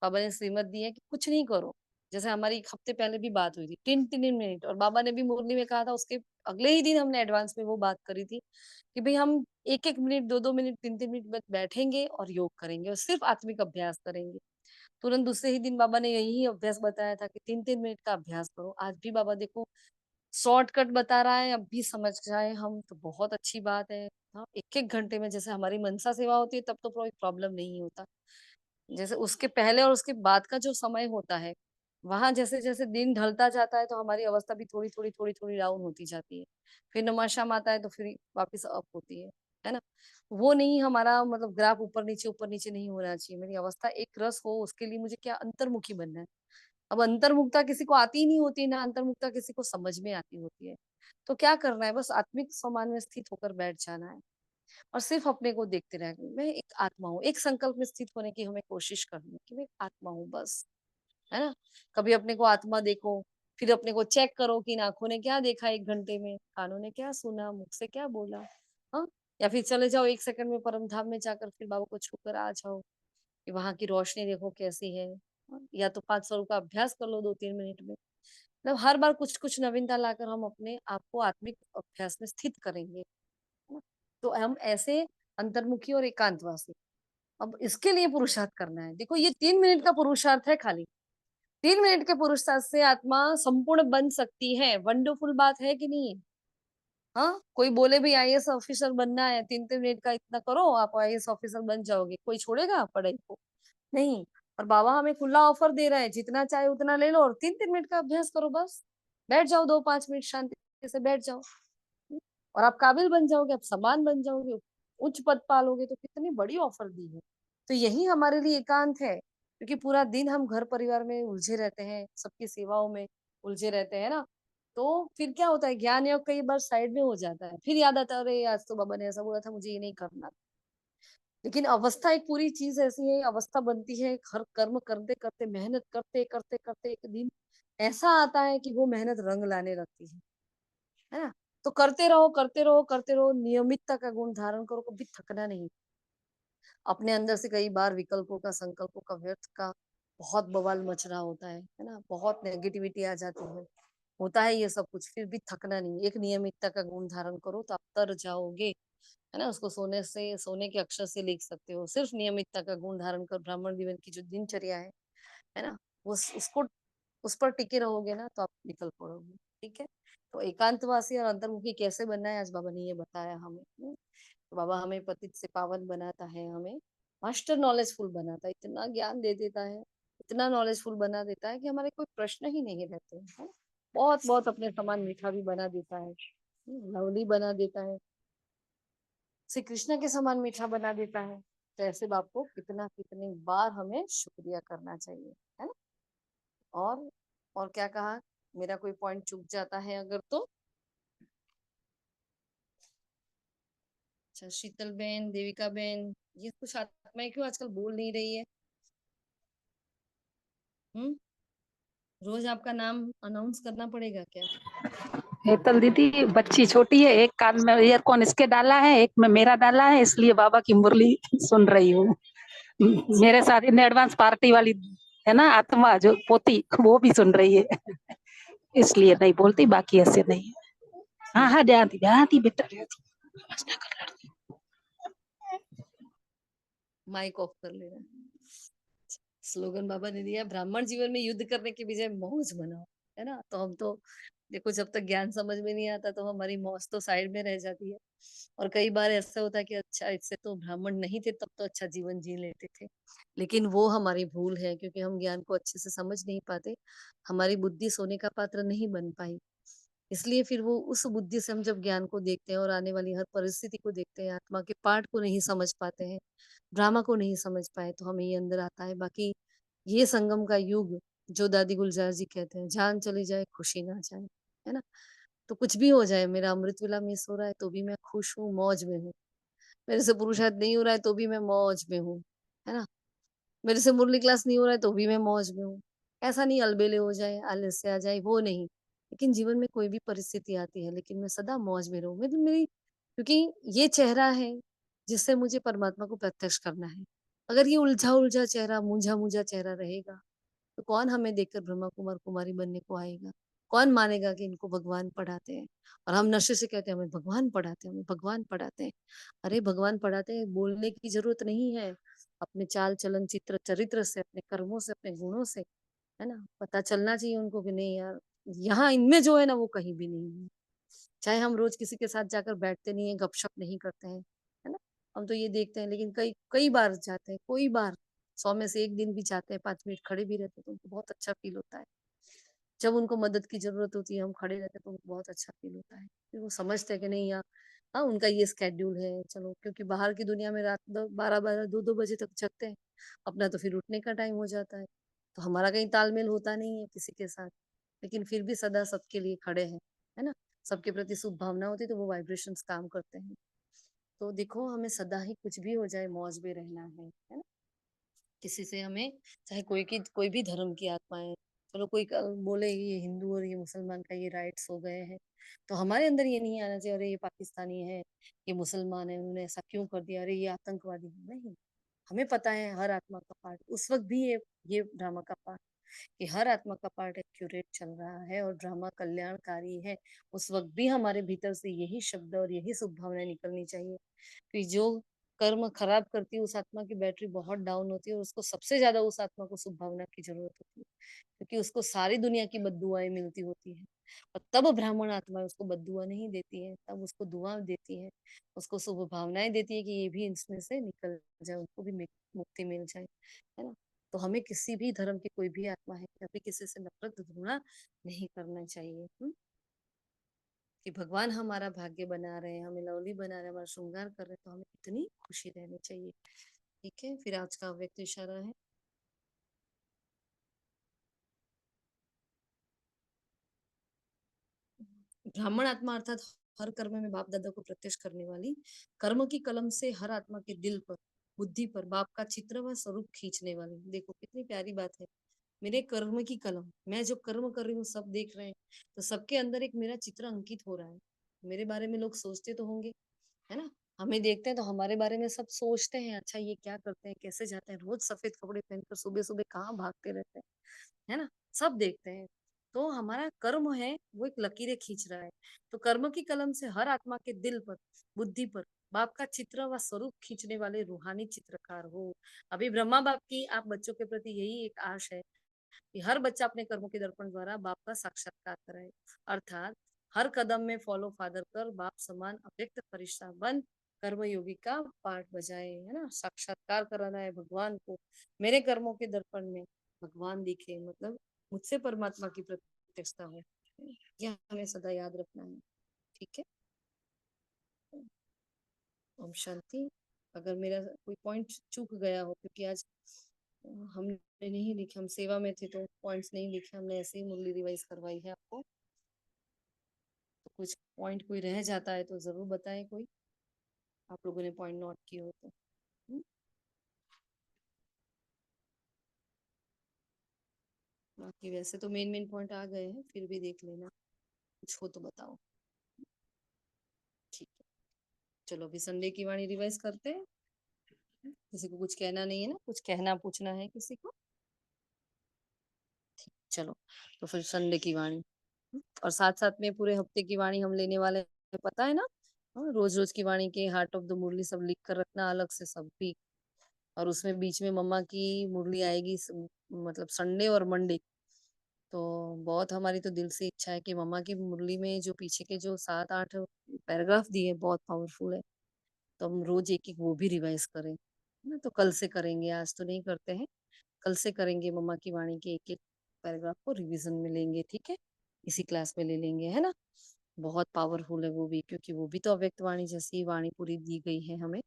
बाबा ने श्रीमत दी है कि कुछ नहीं करो। जैसे हमारी एक हफ्ते पहले भी बात हुई थी 3-3 मिनट, और बाबा ने भी मुरली में कहा था, उसके अगले ही दिन हमने एडवांस में वो बात करी थी कि भाई हम 1-1 मिनट, 2-2 मिनट, 3-3 मिनट बैठेंगे और योग करेंगे और सिर्फ आत्मिक अभ्यास करेंगे। तुरंत दूसरे ही दिन बाबा ने यही अभ्यास बताया था कि 3-3 मिनट का अभ्यास करो। आज भी बाबा देखो शॉर्टकट बता रहा है, अब भी समझ जाए हम तो बहुत अच्छी बात है। हाँ, 1-1 घंटे में जैसे हमारी मनसा सेवा होती है तब तो कोई प्रॉब्लम नहीं होता। जैसे उसके पहले और उसके बाद का जो समय होता है, वहां जैसे जैसे दिन ढलता जाता है तो हमारी अवस्था भी थोड़ी थोड़ी थोड़ी थोड़ी डाउन होती जाती है। फिर नमाशाम आता है तो फिर वापस अप होती है ना। वो नहीं, हमारा मतलब ग्राफ ऊपर नीचे नहीं होना चाहिए। मेरी अवस्था एक रस हो, उसके लिए मुझे क्या अंतर्मुखी बनना है। अब अंतर्मुखता किसी को आती ही नहीं होती, ना अंतर्मुखता किसी को समझ में आती होती है। तो क्या करना है, बस आत्मिक समान में स्थित होकर बैठ जाना है और सिर्फ अपने को देखते रहना। मैं एक आत्मा हूँ, एक संकल्प में स्थित होने की हमें कोशिश करनी है कि मैं एक आत्मा हूँ बस, है ना। कभी अपने को आत्मा देखो, फिर अपने को चेक करो कि इन आंखों ने क्या देखा 1 घंटे में, कानों ने क्या सुना, मुख से क्या बोला। हाँ, या फिर चले जाओ 1 सेकंड में परम धाम में जाकर फिर बाबा को छूकर आ जाओ कि वहां की रोशनी देखो कैसी है। हाँ, या तो 5 स्वरूप का अभ्यास कर लो 2-3 मिनट में। मतलब हर बार कुछ कुछ नवीनता लाकर हम अपने आप को आत्मिक अभ्यास में स्थित करेंगे, है ना? तो हम ऐसे अंतर्मुखी और एकांतवासी, अब इसके लिए पुरुषार्थ करना है। देखो ये 3 मिनट का पुरुषार्थ है खाली। 3 मिनट के पुरुषार्थ से आत्मा संपूर्ण बन सकती है। वंडरफुल बात है कि नहीं? हाँ, कोई बोले भी आईएएस ऑफिसर बनना है, 3-3 मिनट का इतना करो आप आईएएस ऑफिसर बन जाओगे, कोई छोड़ेगा पढ़ाई को? नहीं। और बाबा हमें खुला ऑफर दे रहा है, जितना चाहे उतना ले लो और 3-3 मिनट का अभ्यास करो बस। बैठ जाओ 2-5 मिनट शांति से बैठ जाओ। और आप काबिल बन जाओगे, आप समान बन जाओगे, उच्च पद पालोगे। तो कितनी बड़ी ऑफर दी है। तो यही हमारे लिए एकांत है, क्योंकि पूरा दिन हम घर परिवार में उलझे रहते हैं, सबकी सेवाओं में उलझे रहते हैं ना। तो फिर क्या होता है, ज्ञान योग कई बार साइड में हो जाता है, फिर याद आता है अरे आज तो बाबा ने ऐसा बोला था, मुझे ये नहीं करना। लेकिन अवस्था एक पूरी चीज ऐसी है, अवस्था बनती है हर कर्म करते करते, मेहनत करते करते करते, एक दिन ऐसा आता है कि वो मेहनत रंग लाने लगती है ना। तो करते रहो करते रहो करते रहो, नियमितता का गुण धारण करो, कभी थकना नहीं। अपने अंदर से कई बार विकल्पों का, संकल्पों का, व्यर्थ का बहुत बवाल मच रहा होता है ना, बहुत नेगेटिविटी आ जाती है, होता है ये सब कुछ, फिर भी थकना नहीं। एक नियमितता का गुण धारण करो तो आप तर जाओगे, है ना। उसको सोने के अक्षर से लिख सकते हो। सिर्फ नियमितता का गुण धारण कर ब्राह्मण जीवन की जो दिनचर्या है ना, वो उसको उस पर टिके रहोगे ना तो आप निकल पड़ोगे। ठीक है। तो एकांतवासी और अंतर्मुखी कैसे बनना है, आज बाबा ने ये बताया हमें। तो बाबा हमें पतित से पावन बनाता है, हमें मास्टर नॉलेजफुल बनाता है, इतना ज्ञान दे देता है, इतना नॉलेजफुल बना देता है कि हमारे कोई प्रश्न ही नहीं रहते हैं। बहुत बहुत अपने समान मीठा भी बना देता है, लवली बना देता है, श्री कृष्ण के समान मीठा बना देता है। तो ऐसे बाप को कितनी बार हमें शुक्रिया करना चाहिए, है ना। और और क्या कहा, मेरा कोई पॉइंट चूक जाता है अगर तो। अच्छा, शीतल बहन, देविका बहन, ये कुछ आत्माएं क्यों आजकल बोल नहीं रही है? हम्म रोज आपका नाम अनाउंस करना पड़ेगा क्या? हेतल दीदी, बच्ची छोटी है, एक कान में ईयरफोन इसके डाला है, एक में मेरा डाला है, इसलिए बाबा की मुरली सुन रही हूँ। मेरे साथ इन एडवांस पार्टी वाली है ना आत्मा जो पोती, वो भी सुन रही है, इसलिए नहीं बोलती, बाकी ऐसे नहीं। हाँ हाँ, ध्यान बेटा, माइक ऑफ कर लेना। स्लोगन बाबा ने दिया, ब्राह्मण जीवन में युद्ध करने की बजाय मौज मनाओ, है ना। तो हम तो देखो, जब तक ज्ञान समझ में नहीं आता तो हमारी मौज तो साइड में रह जाती है। और कई बार ऐसा होता है कि अच्छा, इससे तो ब्राह्मण नहीं थे तब तो अच्छा जीवन जी लेते थे। लेकिन वो हमारी भूल है, क्योंकि हम ज्ञान को अच्छे से समझ नहीं पाते, हमारी बुद्धि सोने का पात्र नहीं बन पाई। इसलिए फिर वो उस बुद्धि से हम जब ज्ञान को देखते हैं और आने वाली हर परिस्थिति को देखते हैं, आत्मा के पाठ को नहीं समझ पाते हैं, ड्रामा को नहीं समझ पाए, तो हमें ये अंदर आता है। बाकी ये संगम का युग, जो दादी गुलजार जी कहते हैं, जान चली जाए खुशी ना जाए, है ना। तो कुछ भी हो जाए, मेरा अमृत वेला मिस हो रहा है तो भी मैं खुश हूँ, मौज में हूँ। मेरे से पुरुषार्थ नहीं हो रहा है तो भी मैं मौज में हूँ, है ना। मेरे से मुरली क्लास नहीं हो रहा है तो भी मैं मौज में हूँ। ऐसा नहीं अलबेले हो जाए, आलस्य आ जाए, वो नहीं। लेकिन जीवन में कोई भी परिस्थिति आती है, लेकिन मैं सदा मौज में रहूँ। मतलब मेरी, क्योंकि ये चेहरा है जिससे मुझे परमात्मा को प्रत्यक्ष करना है। अगर ये उलझा-उलझा चेहरा, मूंझा-मूंझा चेहरा रहेगा, तो कौन हमें देखकर ब्रह्मा कुमार कुमारी बनने को आएगा? कौन मानेगा कि इनको भगवान पढ़ाते हैं? और हम नशे से कहते हैं हमें भगवान पढ़ाते हैं, हमें भगवान पढ़ाते हैं। अरे भगवान पढ़ाते हैं, बोलने की जरूरत नहीं है। अपने चाल चलन चित्र चरित्र से, अपने कर्मों से, अपने गुणों से, है ना, पता चलना चाहिए उनको कि नहीं यार, यहाँ इनमें जो है ना वो कहीं भी नहीं है। चाहे हम रोज किसी के साथ जाकर बैठते नहीं है, गपशप नहीं करते हैं, है ना, हम तो ये देखते हैं, लेकिन कई कई बार जाते हैं, कोई बार 100 में से एक दिन भी जाते हैं, 5 मिनट खड़े भी रहते हैं, तो उनको बहुत अच्छा फील होता है। जब उनको मदद की जरूरत होती है, हम खड़े रहते हैं, तो उनको बहुत अच्छा फील होता है, फिर वो समझते हैं कि नहीं यार, हाँ उनका ये स्केड्यूल है, चलो, क्योंकि बाहर की दुनिया में रात 12-12 2-2 बजे तक जगते हैं, अपना तो फिर उठने का टाइम हो जाता है, तो हमारा कहीं तालमेल होता नहीं है किसी के साथ, लेकिन फिर भी सदा सबके लिए खड़े हैं, है ना, सबके प्रति शुभ भावना होती है, तो वो वाइब्रेशंस काम करते हैं। तो देखो, हमें सदा ही कुछ भी हो जाए मौज में रहना है ना, किसी से हमें, चाहे कोई भी धर्म की आत्माएं, चलो कोई बोले ये हिंदू और ये मुसलमान का ये राइट्स हो गए हैं, तो हमारे अंदर ये नहीं आना चाहिए, अरे ये पाकिस्तानी है, ये मुसलमान है, उन्होंने ऐसा क्यों कर दिया, अरे ये आतंकवादी है। नहीं, हमें पता है हर आत्मा का पार्ट, उस वक्त भी ये ड्रामा का पार्ट, कि हर आत्मा का पार्ट एक्यूरेट चल रहा है और ड्रामा कल्याणकारी है, उस वक्त भी हमारे भीतर से यही शब्द और यही शुभ भावनाएं निकलनी चाहिए। कि जो कर्म खराब करती है, उस आत्मा की बैटरी बहुत डाउन होती है, और उसको सबसे ज्यादा उस आत्मा को शुभ भावना की जरूरत होती है, क्योंकि उसको सारी दुनिया की बद्दुआएं मिलती होती है, और तब ब्राह्मण आत्मा उसको बद्दुआ नहीं देती है, तब उसको दुआ देती है, उसको शुभ भावनाएं देती है कि ये भी इसमें से निकल जाए, उनको भी मुक्ति मिल जाए, है ना। तो हमें किसी भी धर्म की कोई भी आत्मा है, कभी किसी से नफरत घृणा नहीं करना चाहिए। कि भगवान हमारा भाग्य बना रहे हैं, हमें लवली बना रहे हैं, हमारा श्रृंगार कर रहे हैं, तो हमें इतनी खुशी रहनी चाहिए। ठीक है, फिर आज का अव्यक्त इशारा है, ब्राह्मण आत्मा अर्थात हर कर्म में बाप दादा को प्रत्यक्ष करने वाली, कर्म की कलम से हर आत्मा के दिल पर, बुद्धि पर बाप का चित्र व स्वरूप खींचने वाली। देखो कितनी प्यारी बात है, मेरे कर्म की कलम, मैं जो कर्म कर रही हूँ सब देख रहे हैं, तो सबके अंदर एक मेरा चित्र अंकित हो रहा है, मेरे बारे में लोग सोचते तो होंगे, है ना, हमें देखते हैं तो हमारे बारे में सब सोचते हैं, अच्छा ये क्या करते हैं, कैसे जाते हैं, रोज सफेद कपड़े पहनकर सुबह सुबह कहाँ भागते रहते हैं, है ना, सब देखते हैं। तो हमारा कर्म है वो एक लकीरें खींच रहा है, तो कर्म की कलम से हर आत्मा के दिल पर, बुद्धि पर बाप का चित्र व स्वरूप खींचने वाले रूहानी चित्रकार हो। अभी ब्रह्मा बाप की आप बच्चों के प्रति यही एक आश है कि हर बच्चा अपने कर्मों के दर्पण द्वारा बाप का साक्षात्कार कराए, अर्थात हर कदम में फॉलो फादर कर बाप समान अव्यक्त फरिश्ता बन कर्मयोगी का पाठ बजाए, है ना, साक्षात्कार कराना है भगवान को, मेरे कर्मों के दर्पण में भगवान दिखे, मतलब मुझसे परमात्मा की प्रत्यक्षता हो, यह हमें सदा याद रखना है। ठीक है, ओम शांति। अगर मेरा कोई पॉइंट चूक गया हो, क्योंकि आज हमने नहीं लिखे, हम सेवा में थे तो पॉइंट्स नहीं लिखे, हमने ऐसे ही मुरली रिवाइज करवाई है आपको, तो कुछ पॉइंट कोई रह जाता है तो जरूर बताएं, कोई आप लोगों ने पॉइंट नोट किए हो तो। बाकी वैसे तो मेन पॉइंट आ गए हैं, फिर भी देख लेना, कुछ हो तो बताओ। ठीक है, चलो अभी संडे की वाणी रिवाइज करते हैं। किसी को कुछ कहना नहीं है ना, कुछ कहना पूछना है किसी को? ठीक, चलो तो फिर संडे की वाणी, और साथ साथ में पूरे हफ्ते की वाणी हम लेने वाले हैं, पता है ना, रोज रोज की वाणी के हार्ट ऑफ द मुरली सब लिख कर रखना अलग से सब भी, और उसमें बीच में मम्मा की मुरली आएगी, मतलब संडे और मंडे। तो बहुत हमारी तो दिल से इच्छा है कि मम्मा की मुरली में जो पीछे के जो 7-8 पैराग्राफ दिए बहुत पावरफुल है, तो हम रोज एक एक वो भी रिवाइज करें, है ना, तो कल से करेंगे, आज तो नहीं करते हैं, कल से करेंगे, मम्मा की वाणी के एक एक पैराग्राफ को रिवीजन में लेंगे, ठीक है, इसी क्लास में ले लेंगे, है ना। बहुत पावरफुल है वो भी, क्योंकि वो भी तो अव्यक्त वाणी जैसी ही वाणी पूरी दी गई है हमें।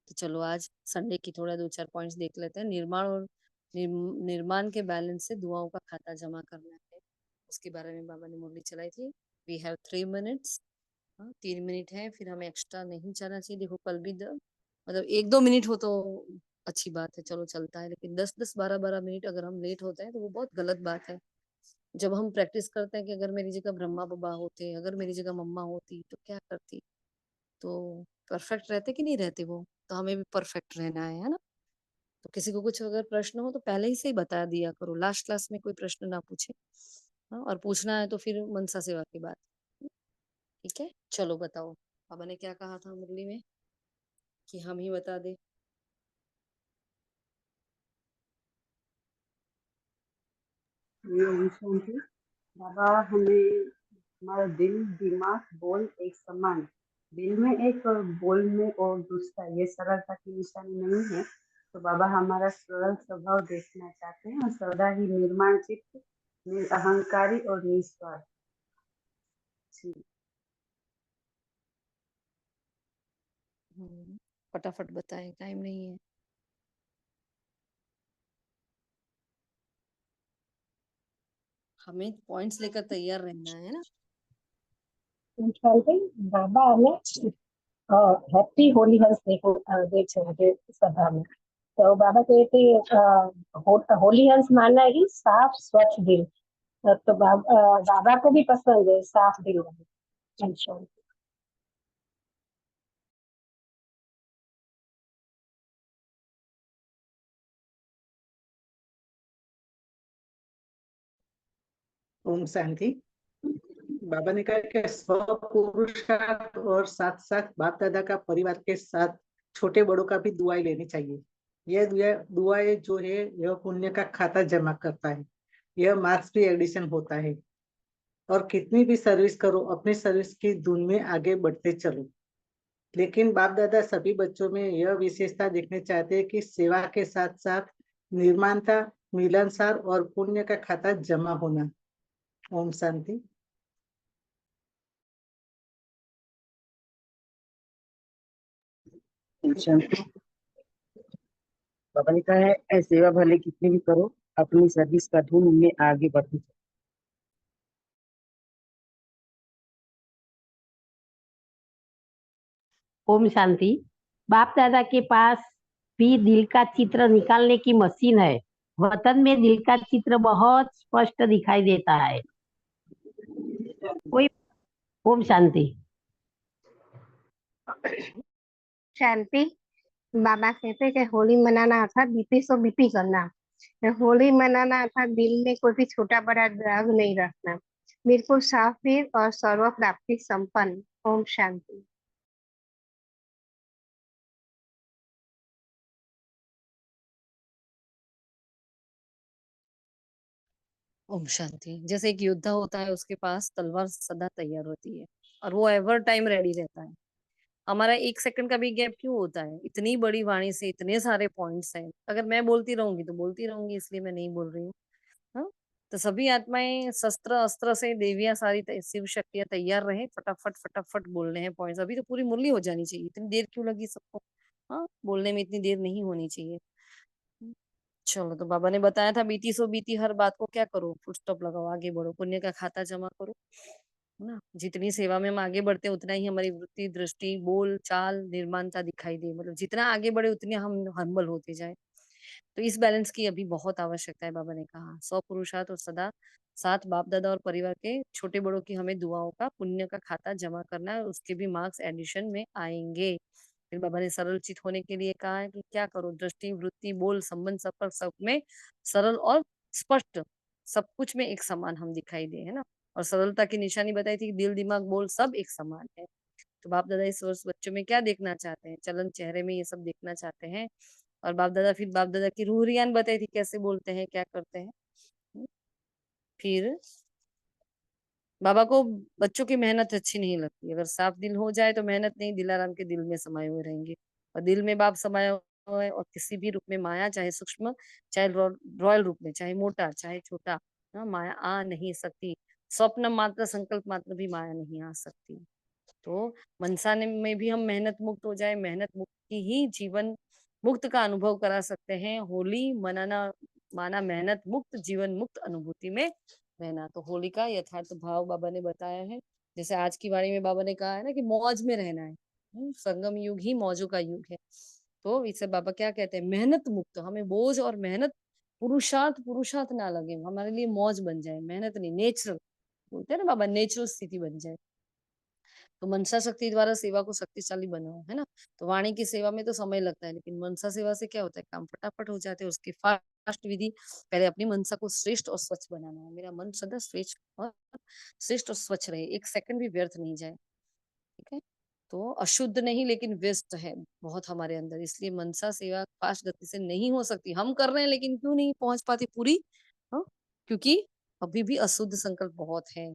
तो चलो आज संडे की थोड़ा 2-4 पॉइंट्स देख लेते हैं। निर्माण और निर्माण के बैलेंस से दुआओं का खाता जमा करना है, उसके बारे में बाबा ने मुरली चलाई थी। वी हैव 3 मिनट्स, 3 मिनट है, फिर हमें एक्स्ट्रा नहीं जाना चाहिए। देखो कल भी मतलब 1-2 मिनट हो तो अच्छी बात है, चलो चलता है, लेकिन 10-10 12-12 मिनट अगर हम लेट होते हैं तो वो बहुत गलत बात है। जब हम प्रैक्टिस करते हैं कि अगर मेरी जगह ब्रह्मा बाबा होते, अगर मेरी जगह मम्मा होती तो क्या करती, तो परफेक्ट रहते कि नहीं रहते वो, तो हमें भी परफेक्ट रहना है ना। तो किसी को कुछ अगर प्रश्न हो तो पहले ही से ही बता दिया करो, लास्ट क्लास में कोई प्रश्न ना पूछे। हाँ, और पूछना है तो फिर मनसा सेवा की बात। ठीक है, चलो बताओ, बाबा ने क्या कहा था मुरली में कि हम ही बता दे। ये ओम शांति। बाबा हमें हमारा दिल दिमाग बोल एक समान, दिल में एक और बोल में और दूसरा, ये सरलता की निशानी नहीं है। तो बाबा हमारा सरल स्वभाव देखना चाहते हैं और सदा ही निर्माण चित्त, अहंकारी और निस्वार्थ। जी। फटाफट बताएं, टाइम नहीं है। हमें पॉइंट्स लेकर तैयार रहना है ना। शांति बाबा ने हैप्पी होली हंस देखो देख सकते सभा में। तो बाबा कहते होली हंस माना है कि साफ स्वच्छ दिल। तो बाबा को भी पसंद है साफ दिल वाले। अच्छा, ओम शांति। बाबा ने कहा कि स्व पुरुषार्थ और साथ साथ बाप दादा का परिवार के साथ छोटे बड़ों का भी दुआएं लेनी चाहिए। यह दुआएं जो है यह पुण्य का खाता जमा करता है, यह मार्क्स भी एडिशन होता है। और कितनी भी सर्विस करो, अपनी सर्विस की धुन में आगे बढ़ते चलो। लेकिन बाप दादा सभी बच्चों में यह विशेषता देखने चाहते हैं कि सेवा के साथ साथ निर्माणता, मिलनसार और पुण्य का खाता जमा होना। ओम शांति। बाबा ने कहा है सेवा भले कितनी भी करो, अपनी सर्विस का धूम में आगे बढ़ती चलो। ओम शांति। बाप दादा के पास भी दिल का चित्र निकालने की मशीन है। वतन में दिल का चित्र बहुत स्पष्ट दिखाई देता है। कोई ओम शांति। शांति। बाबा कहते हैं कि होली मनाना अर्थात बीपी सो बीपी करना। होली मनाना अर्थात दिल में कोई भी छोटा बड़ा दाग नहीं रखना। बिल्कुल साफ दिल और सर्व प्राप्ति संपन्न। ओम शांति। ओम शांति। जैसे एक योद्धा होता है, उसके पास तलवार सदा तैयार होती है और वो एवर टाइम रेडी रहता है। हमारा 1 सेकंड का भी गैप क्यों होता है? इतनी बड़ी वाणी से इतने सारे पॉइंट्स हैं, अगर मैं बोलती रहूंगी तो बोलती रहूंगी, इसलिए मैं नहीं बोल रही हूँ। हाँ, तो सभी आत्माएं शस्त्र अस्त्र से, देवियां सारी शिव शक्तियां तैयार रहे, फटाफट फटाफट बोलने हैं पॉइंट्स। अभी तो पूरी मुरली हो जानी चाहिए, इतनी देर क्यों लगी सबको? हाँ, बोलने में इतनी देर नहीं होनी चाहिए। चलो, तो बाबा ने बताया था बीती सो बीती, हर बात को क्या करो, फुल स्टॉप लगाओ, आगे बढ़ो, पुण्य का खाता जमा करो, है ना। जितनी सेवा में हम आगे बढ़ते हैं उतना ही हमारी वृत्ति, दृष्टि, बोल चाल, निर्माणता दिखाई दे, मतलब जितना आगे बढ़े उतने हम हम्बल होते जाए। तो इस बैलेंस की अभी बहुत आवश्यकता है। बाबा ने कहा 100 पुरुषार्थ और सदा साथ बाप दादा और परिवार के छोटे बड़ों की हमें दुआओं का पुण्य का खाता जमा करना है, उसके भी मार्क्स एडिशन में आएंगे। फिर बाबा ने सरल चित होने के लिए कहा है कि क्या करो, दृष्टि, वृत्ति, बोल, संबंध, संपर्क सब में सरल और स्पष्ट, सब कुछ में एक समान हम दिखाई दे, है ना। और सरलता की निशानी बताई थी कि दिल दिमाग बोल सब एक समान है। तो बाप दादा इस वर्ष बच्चों में क्या देखना चाहते हैं? चलन चेहरे में ये सब देखना चाहते हैं। और बाप दादा की रूह रियान बताई थी, कैसे बोलते हैं, क्या करते हैं। फिर बाबा को बच्चों की मेहनत अच्छी नहीं लगती। अगर साफ दिल हो जाए तो मेहनत नहीं, दिलाराम के दिल में समाये हुए रहेंगे। और दिल में बाप समाया हुआ है, और किसी भी रूप में माया, चाहे सूक्ष्म चाहे रॉयल रूप में, चाहे मोटा चाहे छोटा, हाँ, माया आ नहीं सकती। स्वप्न मात्र, संकल्प मात्र भी माया नहीं आ सकती। तो मनसा में भी हम मेहनत मुक्त हो जाए, मेहनत मुक्त की ही जीवन मुक्त का अनुभव करा सकते हैं। होली मनाना माना मेहनत मुक्त जीवन मुक्त अनुभूति में रहना। तो होली का यथार्थ भाव बाबा ने बताया है। जैसे आज की वाणी में बाबा ने कहा है ना कि मौज में रहना है। संगम युग ही मौजों का युग है। तो इससे बाबा क्या कहते हैं, मेहनत मुक्त, हमें बोझ और मेहनत पुरुषार्थ ना लगे, हमारे लिए मौज बन जाए, मेहनत नहीं, नेचुरल बोलते हैं ना बाबा, नेचुरल स्थिति बन जाए। तो मनसा शक्ति द्वारा सेवा को शक्तिशाली बनाओ, है ना। तो वाणी की सेवा में तो समय लगता है, लेकिन मनसा सेवा से क्या होता है, काम फटाफट हो जाते हैं। उसकी फास्ट विधि, पहले अपनी मनसा को श्रेष्ठ और स्वच्छ बनाना है। मेरा मन सदा श्रेष्ठ और स्वच्छ रहे, एक सेकंड भी व्यर्थ नहीं जाए, ठीक है। तो अशुद्ध नहीं, लेकिन व्यस्त है बहुत हमारे अंदर, इसलिए मनसा सेवा फास्ट गति से नहीं हो सकती। हम कर रहे हैं, लेकिन क्यों नहीं पहुंच पाती पूरी, हाँ, क्योंकि अभी भी अशुद्ध संकल्प बहुत है,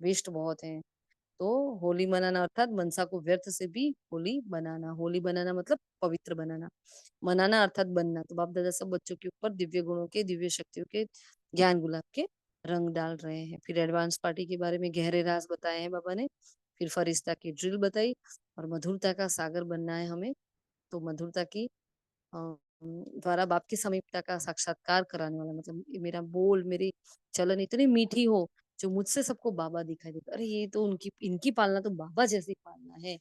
वेस्ट बहुत है। तो होली मनाना अर्थात मनसा को व्यर्थ से भी होली बनाना, होली बनाना मतलब पवित्र बनाना, मनाना अर्थात बनना। तो बाप दादा सब बच्चों के ऊपर दिव्य गुणों के, दिव्य शक्तियों के, ज्ञान गुलाब के रंग डाल रहे हैं। फिर एडवांस पार्टी के बारे में गहरे राज बताए हैं बाबा ने, फिर फरिश्ता की ड्रिल बताई, और मधुरता का सागर बनना है हमें। तो मधुरता की द्वारा बाप की समीपता का साक्षात्कार कराने वाला, मतलब मेरा बोल, मेरी चलन इतनी मीठी हो, जो मुझसे सबको बाबा दिखाई देता, अरे ये तो उनकी, इनकी पालना तो बाबा जैसी पालना है,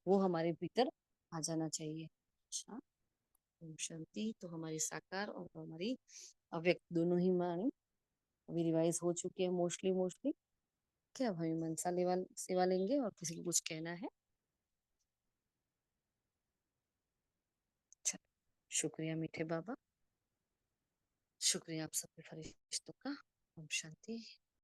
वो हमारे भीतर आ जाना चाहिए। अच्छा, ओम शांति। तो हमारी साकार और हमारी अव्यक्त दोनों ही वाणी अभी रिवाइज हो चुकी है मोस्टली। क्या अब हमें मनसा सेवा लेंगे, और किसी को कुछ कहना है? अच्छा, शुक्रिया मीठे बाबा, शुक्रिया आप सबके फरिश्तों का। ओम शांति।